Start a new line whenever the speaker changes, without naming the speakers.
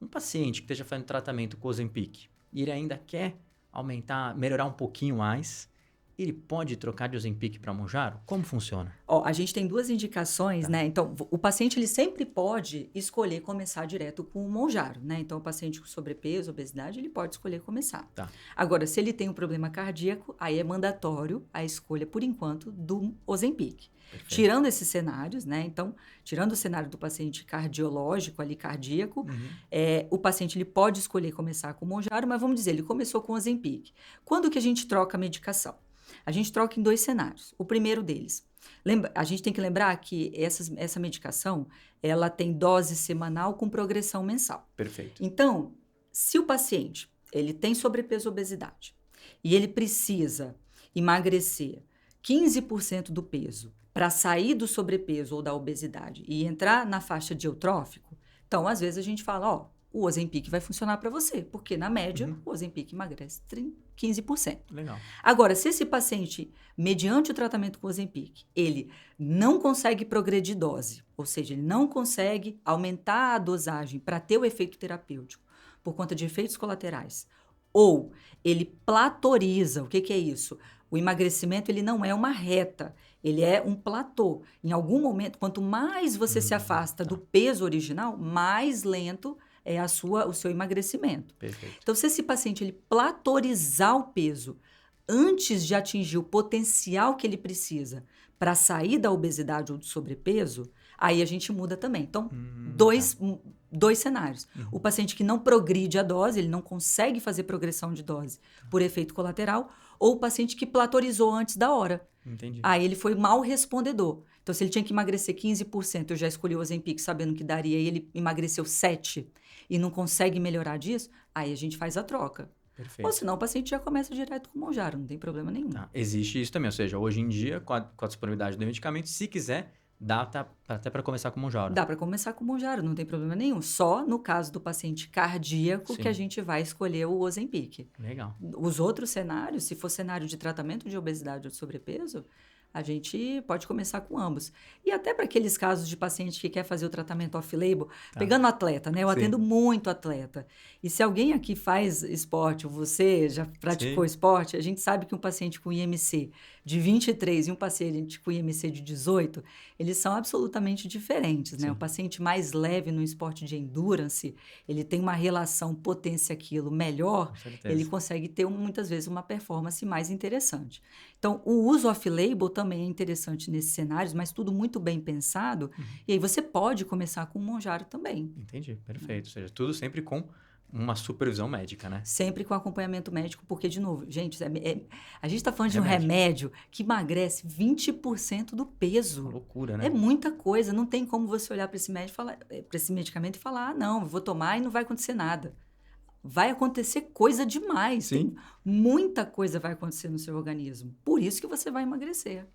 paciente que esteja fazendo tratamento com Ozempic e ele ainda quer aumentar, melhorar um pouquinho mais, ele pode trocar de Ozempic para Mounjaro? Como funciona?
Ó, a gente tem duas indicações,
Tá.
né? Então, o paciente ele sempre pode escolher começar direto com o Mounjaro, né? Então, o paciente com sobrepeso, obesidade, ele pode escolher começar.
Tá.
Agora, se ele tem um problema cardíaco, aí é mandatório a escolha, por enquanto, do Ozempic.
Perfeito.
Tirando esses cenários, né? Então, tirando o cenário do paciente cardiológico ali, cardíaco, o paciente ele pode escolher começar com o Mounjaro, mas vamos dizer, ele começou com o Ozempic. Quando que a gente troca a medicação? A gente troca em 2 cenários. O primeiro deles, a gente tem que lembrar que essa medicação, ela tem dose semanal com progressão mensal.
Perfeito.
Então, se o paciente ele tem sobrepeso ou obesidade e ele precisa emagrecer 15% do peso para sair do sobrepeso ou da obesidade e entrar na faixa de eutrófico, então, às vezes a gente fala, ó, o Ozempic vai funcionar para você, porque na média o Ozempic emagrece 15%.
Legal.
Agora, se esse paciente, mediante o tratamento com o Ozempic, ele não consegue progredir dose, ou seja, ele não consegue aumentar a dosagem para ter o efeito terapêutico por conta de efeitos colaterais, ou ele platoriza, o que é isso? O emagrecimento ele não é uma reta, ele é um platô. Em algum momento, quanto mais você se afasta do peso original, mais lento é o seu emagrecimento.
Perfeito.
Então, se esse paciente ele platorizar o peso antes de atingir o potencial que ele precisa para sair da obesidade ou do sobrepeso, aí a gente muda também. Então, dois cenários. O paciente que não progride a dose, ele não consegue fazer progressão de dose por efeito colateral, ou o paciente que platorizou antes da hora.
Entendi.
Aí ele foi mal respondedor. Então, se ele tinha que emagrecer 15%, eu já escolhi o Ozempic sabendo que daria, e ele emagreceu 7% e não consegue melhorar disso, aí a gente faz a troca.
Perfeito.
Ou senão o paciente já começa direto com o Mounjaro, não tem problema nenhum.
Tá. Existe isso também, ou seja, hoje em dia, com a disponibilidade do medicamento, se quiser, dá até para começar com o Mounjaro.
Dá para começar com o Mounjaro, não tem problema nenhum. Só no caso do paciente cardíaco
Sim.
que a gente vai escolher o Ozempic.
Legal.
Os outros cenários, se for cenário de tratamento de obesidade ou de sobrepeso, a gente pode começar com ambos. E até para aqueles casos de paciente que quer fazer o tratamento off-label, pegando atleta, né? Eu atendo muito atleta. E se alguém aqui faz esporte, ou você já praticou esporte, a gente sabe que um paciente com IMC de 23 e um paciente com IMC de 18, eles são absolutamente diferentes, né? O paciente mais leve no esporte de endurance, ele tem uma relação potência-quilo melhor, ele consegue ter muitas vezes uma performance mais interessante. Então, o uso off-label também é interessante nesses cenários, mas tudo muito bem pensado. E aí você pode começar com o Mounjaro também.
Entendi, perfeito. Ou seja, tudo sempre com uma supervisão médica, né?
Sempre com acompanhamento médico, porque, de novo, gente, a gente está falando de um remédio que emagrece 20% do peso.
Uma loucura, né?
É muita coisa. Não tem como você olhar para esse medicamento e falar, não, eu vou tomar e não vai acontecer nada. Vai acontecer coisa demais.
Sim.
Muita coisa vai acontecer no seu organismo. Por isso que você vai emagrecer.